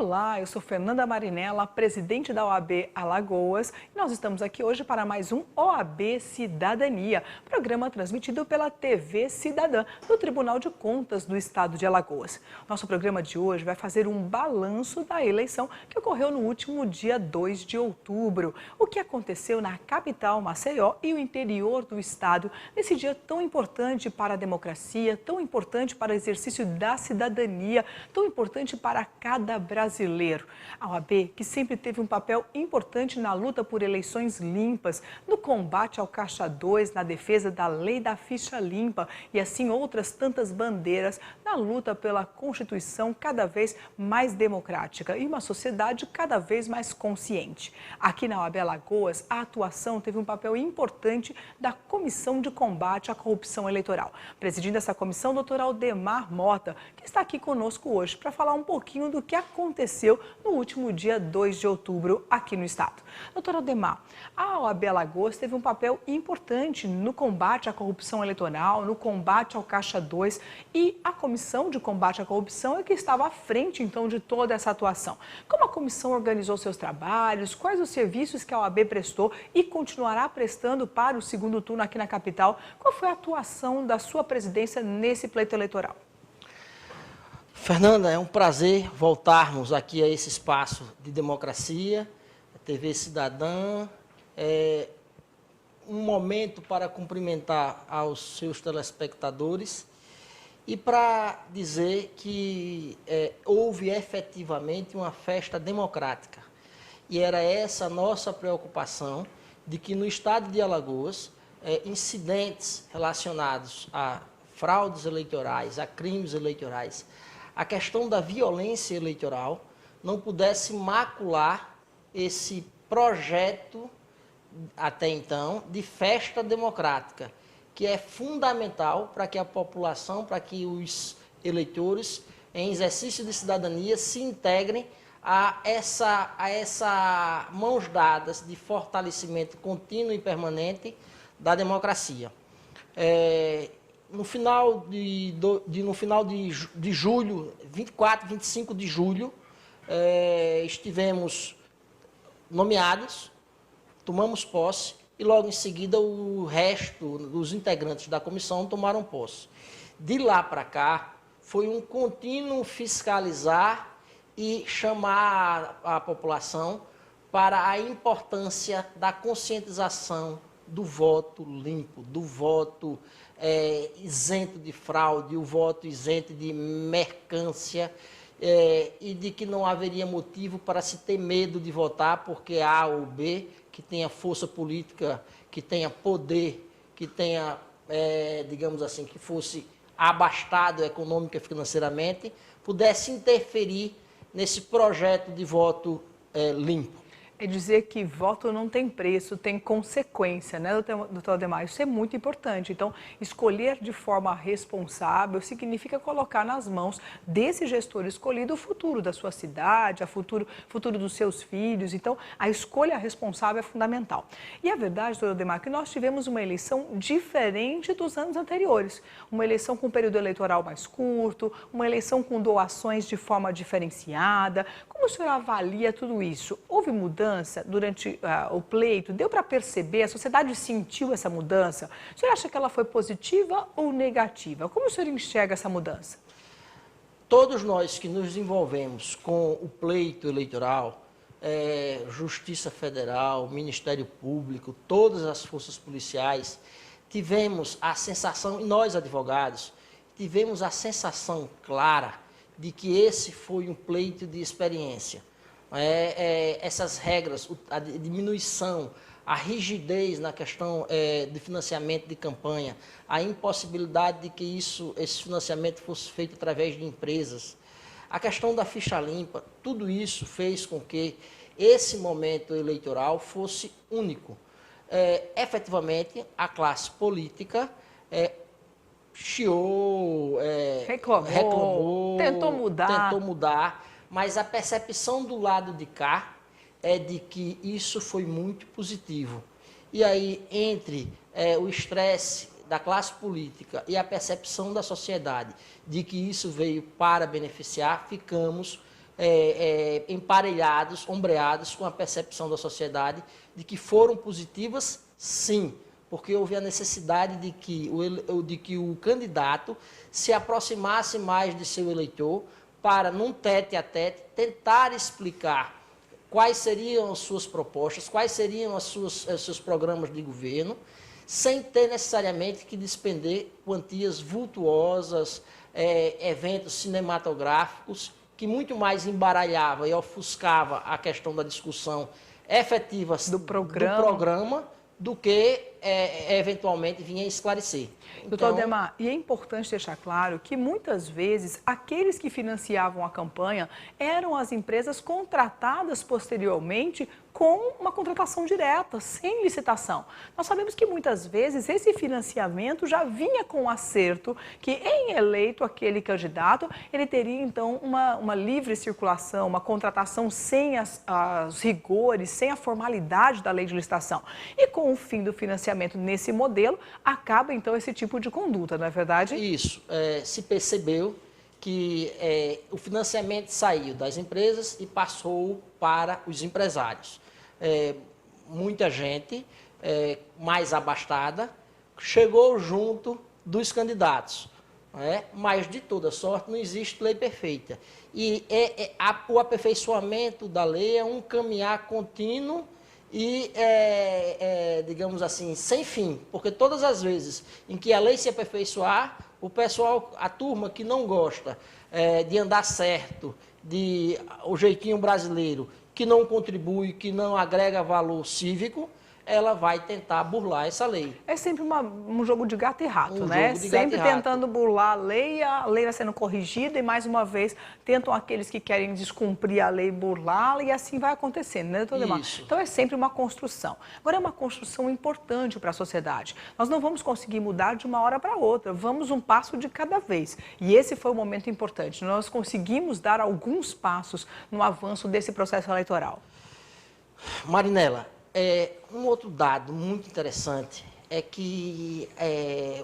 Olá, eu sou Fernanda Marinella, presidente da OAB Alagoas, e nós estamos aqui hoje para mais um OAB Cidadania, programa transmitido pela TV Cidadã, do Tribunal de Contas do Estado de Alagoas. Nosso programa de hoje vai fazer um balanço da eleição que ocorreu no último dia 2 de outubro. O que aconteceu na capital, Maceió, e o interior do estado, nesse dia tão importante para a democracia, tão importante para o exercício da cidadania, tão importante para cada brasileiro. A OAB, que sempre teve um papel importante na luta por eleições limpas, no combate ao Caixa 2, na defesa da lei da ficha limpa e assim outras tantas bandeiras na luta pela Constituição cada vez mais democrática e uma sociedade cada vez mais consciente. Aqui na OAB Alagoas, a atuação teve um papel importante da Comissão de Combate à Corrupção Eleitoral. Presidindo essa comissão, doutor Aldemar Mota, que está aqui conosco hoje para falar um pouquinho do que aconteceu no último dia 2 de outubro aqui no estado. Doutor Aldemar, a OAB Alagoas teve um papel importante no combate à corrupção eleitoral, no combate ao Caixa 2 e a Comissão de Combate à Corrupção é que estava à frente, então, de toda essa atuação. Como a comissão organizou seus trabalhos, quais os serviços que a OAB prestou e continuará prestando para o segundo turno aqui na capital? Qual foi a atuação da sua presidência nesse pleito eleitoral? Fernanda, é um prazer voltarmos aqui a esse espaço de democracia, a TV Cidadã. É um momento para cumprimentar aos seus telespectadores e para dizer que houve efetivamente uma festa democrática. E era essa a nossa preocupação, de que no estado de Alagoas, incidentes relacionados a fraudes eleitorais, a crimes eleitorais, a questão da violência eleitoral não pudesse macular esse projeto, até então, de festa democrática, que é fundamental para que a população, para que os eleitores, em exercício de cidadania, se integrem a essa mãos dadas de fortalecimento contínuo e permanente da democracia. No final de julho, 24, 25 de julho, estivemos nomeados, tomamos posse e logo em seguida o resto dos integrantes da comissão tomaram posse. De lá para cá, foi um contínuo fiscalizar e chamar a população para a importância da conscientização do voto limpo, do voto isento de fraude, o voto isento de mercância, e de que não haveria motivo para se ter medo de votar porque A ou B, que tenha força política, que tenha poder, que tenha, digamos assim, que fosse abastado econômica e financeiramente, pudesse interferir nesse projeto de voto limpo. É dizer que voto não tem preço, tem consequência, né, doutor Aldemar? Isso é muito importante. Então, escolher de forma responsável significa colocar nas mãos desse gestor escolhido o futuro da sua cidade, o futuro dos seus filhos. Então, a escolha responsável é fundamental. E a verdade, doutor Aldemar, é que nós tivemos uma eleição diferente dos anos anteriores. Uma eleição com um período eleitoral mais curto, uma eleição com doações de forma diferenciada. Como o senhor avalia tudo isso? Houve mudança durante o pleito? Deu para perceber? A sociedade sentiu essa mudança? O senhor acha que ela foi positiva ou negativa? Como o senhor enxerga essa mudança? Todos nós que nos envolvemos com o pleito eleitoral, Justiça Federal, Ministério Público, todas as forças policiais, tivemos a sensação, e nós advogados, tivemos a sensação clara de que esse foi um pleito de experiência. Essas regras, a diminuição, a rigidez na questão de financiamento de campanha, a impossibilidade de que esse financiamento fosse feito através de empresas, a questão da ficha limpa, tudo isso fez com que esse momento eleitoral fosse único. Efetivamente, a classe política chiou, reclamou, tentou mudar, mas a percepção do lado de cá é de que isso foi muito positivo. E aí, entre o estresse da classe política e a percepção da sociedade de que isso veio para beneficiar, ficamos emparelhados, ombreados com a percepção da sociedade de que foram positivas, sim, porque houve a necessidade de que o candidato se aproximasse mais de seu eleitor para, num tete-a-tete, tentar explicar quais seriam as suas propostas, quais seriam os seus programas de governo, sem ter necessariamente que despender quantias vultuosas, eventos cinematográficos, que muito mais embaralhava e ofuscava a questão da discussão efetiva do programa do que eventualmente vinha esclarecer. Doutor Aldemar, e é importante deixar claro que muitas vezes aqueles que financiavam a campanha eram as empresas contratadas posteriormente com uma contratação direta, sem licitação. Nós sabemos que muitas vezes esse financiamento já vinha com um acerto que, em eleito aquele candidato, ele teria então uma livre circulação, uma contratação sem os rigores, sem a formalidade da lei de licitação. E com o fim do financiamento nesse modelo, acaba então esse tipo de conduta, não é verdade? Isso. Se percebeu que o financiamento saiu das empresas e passou para os empresários. Muita gente mais abastada chegou junto dos candidatos, mas de toda sorte não existe lei perfeita. E o aperfeiçoamento da lei é um caminhar contínuo e, digamos assim, sem fim, porque todas as vezes em que a lei se aperfeiçoar, o pessoal, a turma que não gosta de andar certo, o jeitinho brasileiro, que não contribui, que não agrega valor cívico, ela vai tentar burlar essa lei. É sempre um jogo de gato e rato, né? Sempre tentando burlar a lei vai sendo corrigida e, mais uma vez, tentam aqueles que querem descumprir a lei burlá-la e assim vai acontecendo, né, doutor Aldemar? Então, é sempre uma construção. Agora, é uma construção importante para a sociedade. Nós não vamos conseguir mudar de uma hora para outra, vamos um passo de cada vez. E esse foi o momento importante. Nós conseguimos dar alguns passos no avanço desse processo eleitoral. Marinela, um outro dado muito interessante é que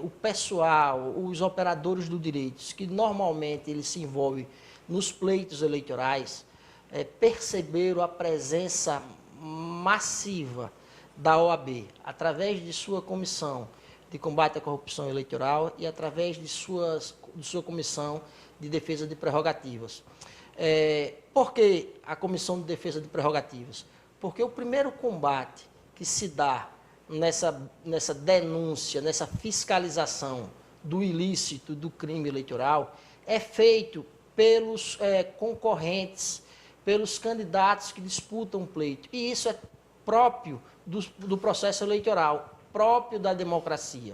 o pessoal, os operadores do direito, que normalmente eles se envolvem nos pleitos eleitorais, perceberam a presença massiva da OAB, através de sua comissão de combate à corrupção eleitoral e através de sua comissão de defesa de prerrogativas. Por que a comissão de defesa de prerrogativas? Porque o primeiro combate que se dá nessa denúncia, nessa fiscalização do ilícito, do crime eleitoral, é feito pelos concorrentes, pelos candidatos que disputam o pleito. E isso é próprio do processo eleitoral, próprio da democracia.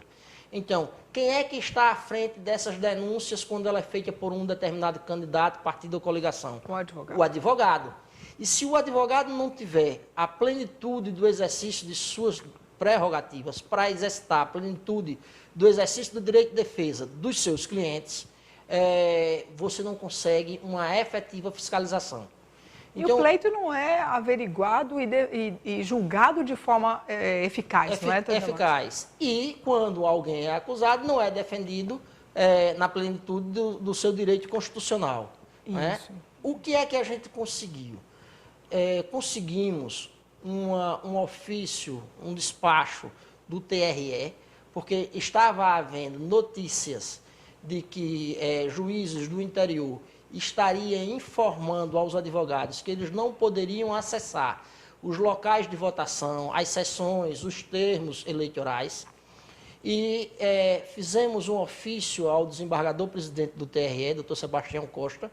Então, quem é que está à frente dessas denúncias quando ela é feita por um determinado candidato, partido ou coligação? O advogado. O advogado. E se o advogado não tiver a plenitude do exercício de suas prerrogativas para exercitar a plenitude do exercício do direito de defesa dos seus clientes, você não consegue uma efetiva fiscalização. Então, e o pleito não é averiguado e julgado de forma eficaz, não é? Eficaz. E quando alguém é acusado, não é defendido na plenitude do seu direito constitucional. Isso. O que é que a gente conseguiu? Conseguimos um ofício, um despacho do TRE, porque estava havendo notícias de que juízes do interior estariam informando aos advogados que eles não poderiam acessar os locais de votação, as sessões, os termos eleitorais. E fizemos um ofício ao desembargador-presidente do TRE, doutor Sebastião Costa,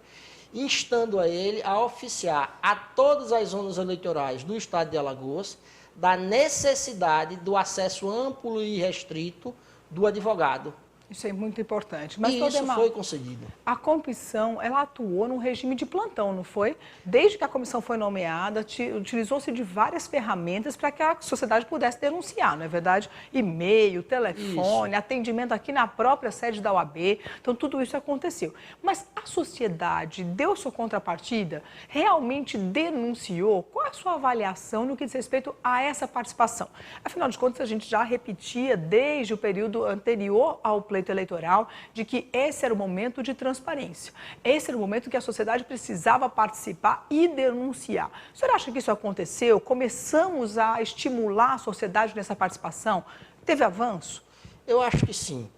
instando a ele a oficiar a todas as zonas eleitorais do estado de Alagoas da necessidade do acesso amplo e restrito do advogado. Isso é muito importante. Mas, isso foi concedido. A comissão, ela atuou num regime de plantão, não foi? Desde que a comissão foi nomeada, utilizou-se de várias ferramentas para que a sociedade pudesse denunciar, não é verdade? E-mail, telefone, atendimento aqui na própria sede da OAB. Então, tudo isso aconteceu. Mas a sociedade deu sua contrapartida? Realmente denunciou? Qual é a sua avaliação no que diz respeito a essa participação? Afinal de contas, a gente já repetia desde o período anterior ao pleito pleito eleitoral de que esse era o momento de transparência. Esse era o momento que a sociedade precisava participar e denunciar. O senhor acha que isso aconteceu? Começamos a estimular a sociedade nessa participação? Teve avanço? Eu acho que sim.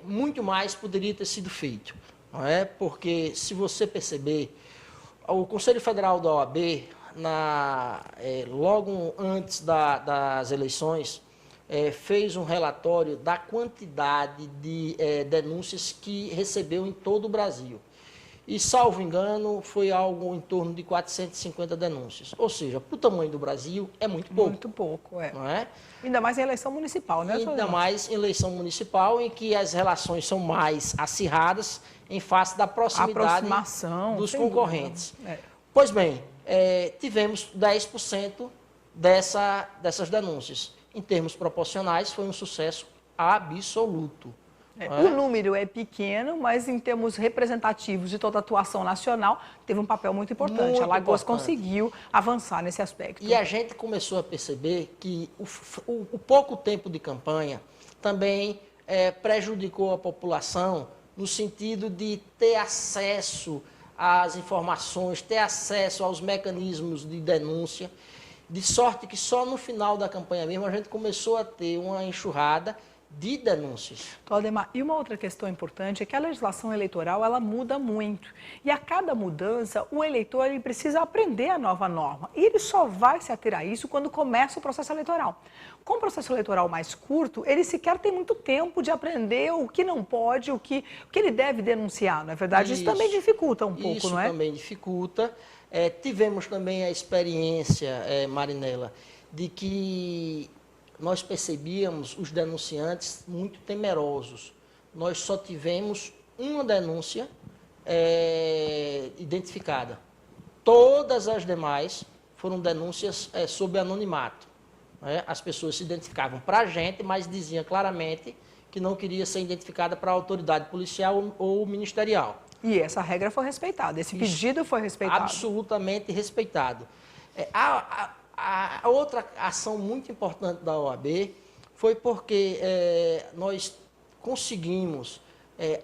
Muito mais poderia ter sido feito, não é? Porque, se você perceber, o Conselho Federal da OAB, logo antes das eleições, fez um relatório da quantidade de denúncias que recebeu em todo o Brasil. E, salvo engano, foi algo em torno de 450 denúncias. Ou seja, para o tamanho do Brasil, é muito pouco. Muito pouco, não é? Ainda mais em eleição municipal, né? Ainda mais em eleição municipal, em que as relações são mais acirradas em face da proximidade dos concorrentes. Pois bem, tivemos 10% dessas denúncias. Em termos proporcionais, foi um sucesso absoluto. O número é pequeno, mas em termos representativos de toda a atuação nacional, teve um papel muito importante. Alagoas conseguiu avançar nesse aspecto. E a gente começou a perceber que o pouco tempo de campanha também prejudicou a população no sentido de ter acesso às informações, ter acesso aos mecanismos de denúncia, de sorte que só no final da campanha mesmo a gente começou a ter uma enxurrada de denúncias. Ademar, e uma outra questão importante é que a legislação eleitoral ela muda muito. E a cada mudança, o eleitor ele precisa aprender a nova norma. E ele só vai se ater a isso quando começa o processo eleitoral. Com o processo eleitoral mais curto, ele sequer tem muito tempo de aprender o que não pode, o que ele deve denunciar, não é verdade? Isso também dificulta um pouco, não é? Isso também dificulta. Tivemos também a experiência, Marinela, de que nós percebíamos os denunciantes muito temerosos. Nós só tivemos uma denúncia identificada. Todas as demais foram denúncias sob anonimato. As pessoas se identificavam para a gente, mas diziam claramente que não queria ser identificada para a autoridade policial ou ministerial. E essa regra foi respeitada, esse pedido foi respeitado. Absolutamente respeitado. A outra ação muito importante da OAB foi porque nós conseguimos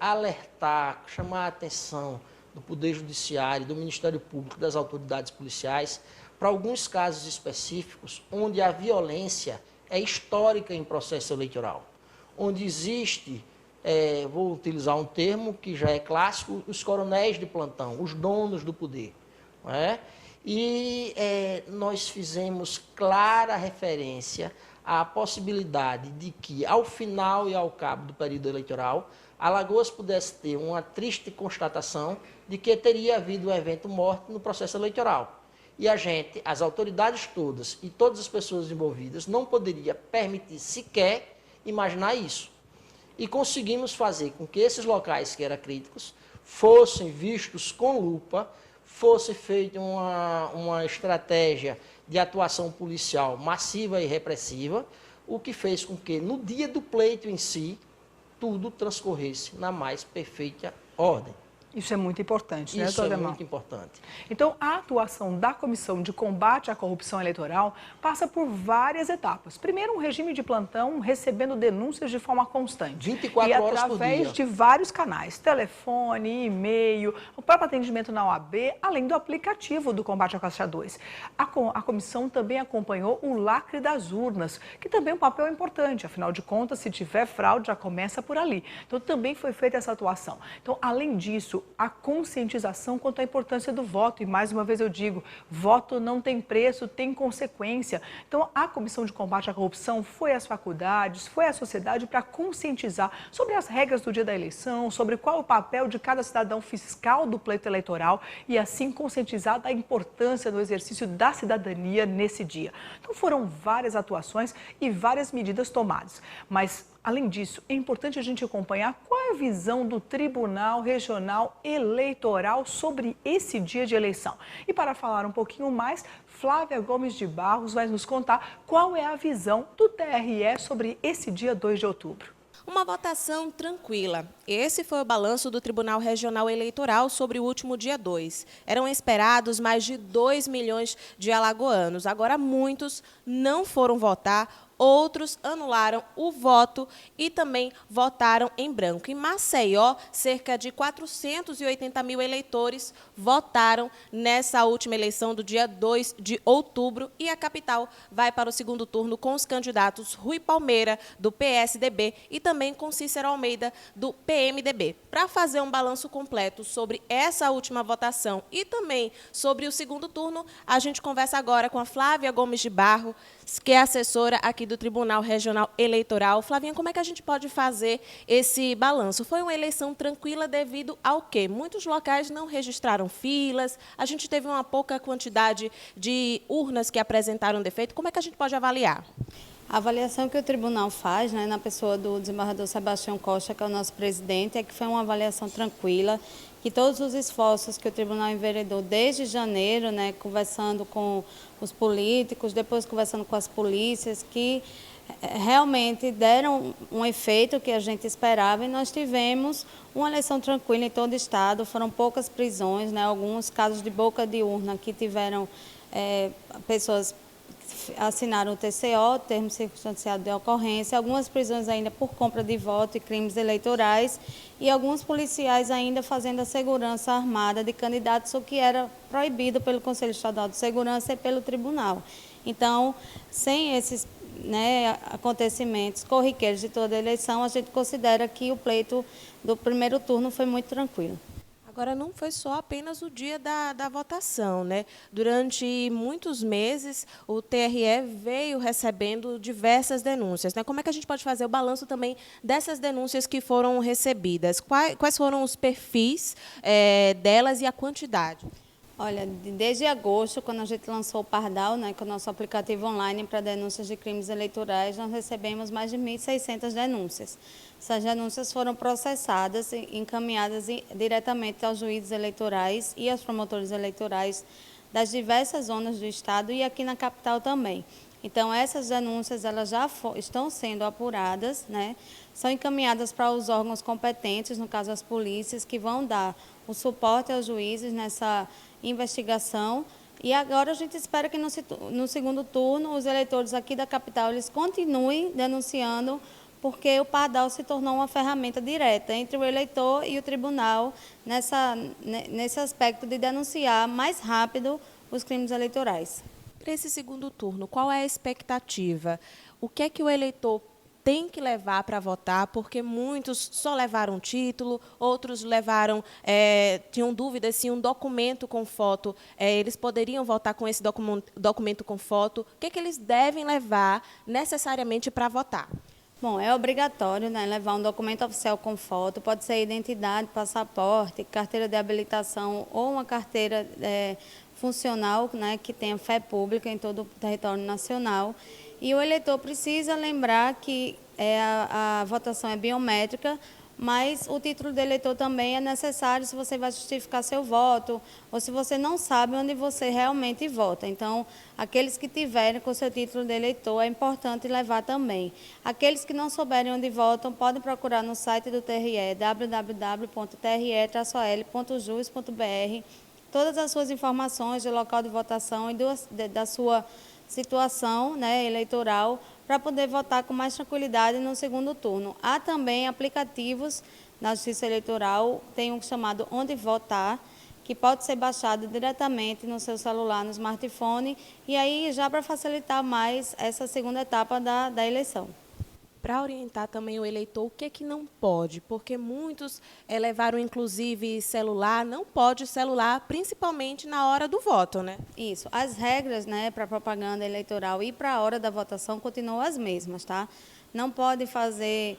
alertar, chamar a atenção do Poder Judiciário, do Ministério Público, das autoridades policiais, para alguns casos específicos onde a violência é histórica em processo eleitoral, onde existe, vou utilizar um termo que já é clássico, os coronéis de plantão, os donos do poder, não é? E nós fizemos clara referência à possibilidade de que, ao final e ao cabo do período eleitoral, Alagoas pudesse ter uma triste constatação de que teria havido um evento morte no processo eleitoral. E as autoridades todas e todas as pessoas envolvidas não poderia permitir sequer imaginar isso. E conseguimos fazer com que esses locais que eram críticos fossem vistos com lupa, fosse feita uma estratégia de atuação policial massiva e repressiva, o que fez com que, no dia do pleito em si, tudo transcorresse na mais perfeita ordem. Isso é muito importante, né, Isso é muito importante. Então, a atuação da Comissão de Combate à Corrupção Eleitoral passa por várias etapas. Primeiro, um regime de plantão recebendo denúncias de forma constante. 24 horas por dia. E através de vários canais, telefone, e-mail, o próprio atendimento na OAB, além do aplicativo do combate à Caixa 2. A comissão também acompanhou o lacre das urnas, que também é um papel importante. Afinal de contas, se tiver fraude, já começa por ali. Então, também foi feita essa atuação. Então, além disso, a conscientização quanto à importância do voto. E, mais uma vez, eu digo, voto não tem preço, tem consequência. Então, a Comissão de Combate à Corrupção foi às faculdades, foi à sociedade para conscientizar sobre as regras do dia da eleição, sobre qual é o papel de cada cidadão fiscal do pleito eleitoral e, assim, conscientizar da importância do exercício da cidadania nesse dia. Então, foram várias atuações e várias medidas tomadas. Mas, além disso, é importante a gente acompanhar qual é a visão do Tribunal Regional Eleitoral sobre esse dia de eleição. E para falar um pouquinho mais, Flávia Gomes de Barros vai nos contar qual é a visão do TRE sobre esse dia 2 de outubro. Uma votação tranquila. Esse foi o balanço do Tribunal Regional Eleitoral sobre o último dia 2. Eram esperados mais de 2 milhões de alagoanos. Agora, muitos não foram votar outros anularam o voto e também votaram em branco. Em Maceió, cerca de 480 mil eleitores votaram nessa última eleição do dia 2 de outubro e a capital vai para o segundo turno com os candidatos Rui Palmeira, do PSDB, e também com Cícero Almeida, do PMDB. Para fazer um balanço completo sobre essa última votação e também sobre o segundo turno, a gente conversa agora com a Flávia Gomes de Barro, que é assessora aqui do Tribunal Regional Eleitoral. Flavinha, como é que a gente pode fazer esse balanço? Foi uma eleição tranquila devido ao quê? Muitos locais não registraram filas, a gente teve uma pouca quantidade de urnas que apresentaram defeito. Como é que a gente pode avaliar? A avaliação que o tribunal faz, né, na pessoa do desembargador Sebastião Costa, que é o nosso presidente, é que foi uma avaliação tranquila, que todos os esforços que o tribunal enveredou desde janeiro, né, conversando com os políticos, depois conversando com as polícias, que realmente deram um efeito que a gente esperava, e nós tivemos uma eleição tranquila em todo o estado. Foram poucas prisões, né, alguns casos de boca de urna que tiveram pessoas assinaram o TCO, termo circunstanciado de ocorrência, algumas prisões ainda por compra de voto e crimes eleitorais, e alguns policiais ainda fazendo a segurança armada de candidatos, o que era proibido pelo Conselho Estadual de Segurança e pelo tribunal. Então, sem esses acontecimentos corriqueiros de toda a eleição, a gente considera que o pleito do primeiro turno foi muito tranquilo. Agora, não foi só apenas o dia da votação, né? Durante muitos meses, o TRE veio recebendo diversas denúncias, né? Como é que a gente pode fazer o balanço também dessas denúncias que foram recebidas? Quais foram os perfis delas e a quantidade? Olha, desde agosto, quando a gente lançou o Pardal, né, que é o nosso aplicativo online para denúncias de crimes eleitorais, nós recebemos mais de 1.600 denúncias. Essas denúncias foram processadas e encaminhadas diretamente aos juízes eleitorais e aos promotores eleitorais das diversas zonas do estado e aqui na capital também. Então, essas denúncias elas já estão sendo apuradas, né? São encaminhadas para os órgãos competentes, no caso as polícias, que vão dar o suporte aos juízes nessa investigação. E agora a gente espera que no segundo turno os eleitores aqui da capital eles continuem denunciando, porque o Pardal se tornou uma ferramenta direta entre o eleitor e o tribunal nesse aspecto de denunciar mais rápido os crimes eleitorais. Para esse segundo turno, qual é a expectativa? O que é que o eleitor tem que levar para votar? Porque muitos só levaram título, outros levaram, tinham dúvidas se um documento com foto, eles poderiam votar com esse documento com foto. O que é que eles devem levar necessariamente para votar? Bom, é obrigatório, né, levar um documento oficial com foto, pode ser identidade, passaporte, carteira de habilitação ou uma carteira funcional, né, que tenha fé pública em todo o território nacional. E o eleitor precisa lembrar que a votação é biométrica, mas o título de eleitor também é necessário se você vai justificar seu voto ou se você não sabe onde você realmente vota. Então, aqueles que tiverem com seu título de eleitor é importante levar também. Aqueles que não souberem onde votam podem procurar no site do TRE, www.tre-ol.jus.br, todas as suas informações do local de votação e da sua situação, né, eleitoral, para poder votar com mais tranquilidade no segundo turno. Há também aplicativos na Justiça Eleitoral, tem um chamado Onde Votar, que pode ser baixado diretamente no seu celular, no smartphone, e aí já para facilitar mais essa segunda etapa da eleição. Para orientar também o eleitor o que é que não pode, porque muitos levaram inclusive celular, não pode celular, principalmente na hora do voto, né? Isso. As regras, né, para propaganda eleitoral e para a hora da votação continuam as mesmas, tá? Não pode fazer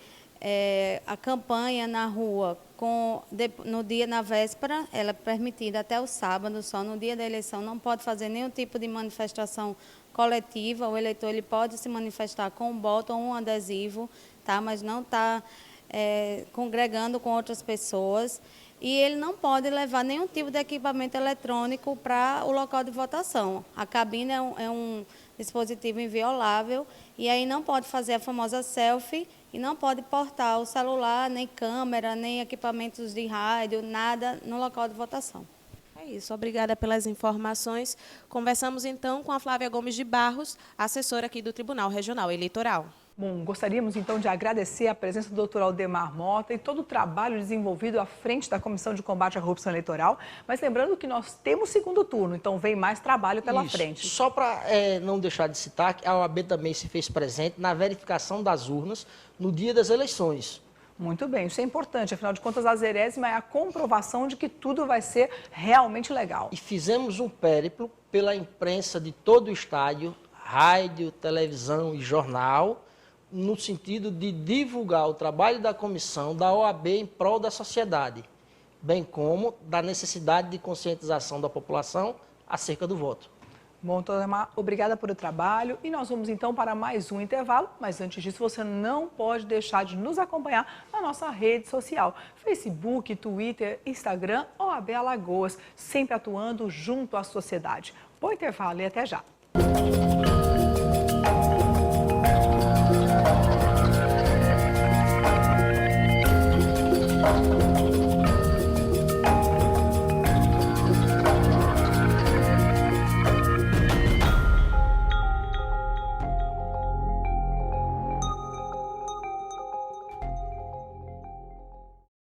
a campanha na rua no dia, na véspera, ela é permitida até o sábado, só no dia da eleição não pode fazer nenhum tipo de manifestação coletiva. O eleitor ele pode se manifestar com um boto ou um adesivo, tá? Mas não está congregando com outras pessoas. E ele não pode levar nenhum tipo de equipamento eletrônico para o local de votação. A cabine é um dispositivo inviolável e aí não pode fazer a famosa selfie e não pode portar o celular, nem câmera, nem equipamentos de rádio, nada no local de votação. É isso, obrigada pelas informações. Conversamos então com a Flávia Gomes de Barros, assessora aqui do Tribunal Regional Eleitoral. Bom, gostaríamos então de agradecer a presença do Dr. Aldemar Mota e todo o trabalho desenvolvido à frente da Comissão de Combate à Corrupção Eleitoral, mas lembrando que nós temos segundo turno, então vem mais trabalho pela frente. Só para não deixar de citar que a OAB também se fez presente na verificação das urnas no dia das eleições. Muito bem, isso é importante, afinal de contas a 0ª é a comprovação de que tudo vai ser realmente legal. E fizemos um périplo pela imprensa de todo o estádio, rádio, televisão e jornal, no sentido de divulgar o trabalho da comissão, da OAB em prol da sociedade, bem como da necessidade de conscientização da população acerca do voto. Bom, doutor Aldemar, obrigada por o trabalho e nós vamos então para mais um intervalo, mas antes disso você não pode deixar de nos acompanhar na nossa rede social, Facebook, Twitter, Instagram, OAB Alagoas, sempre atuando junto à sociedade. Bom intervalo e até já!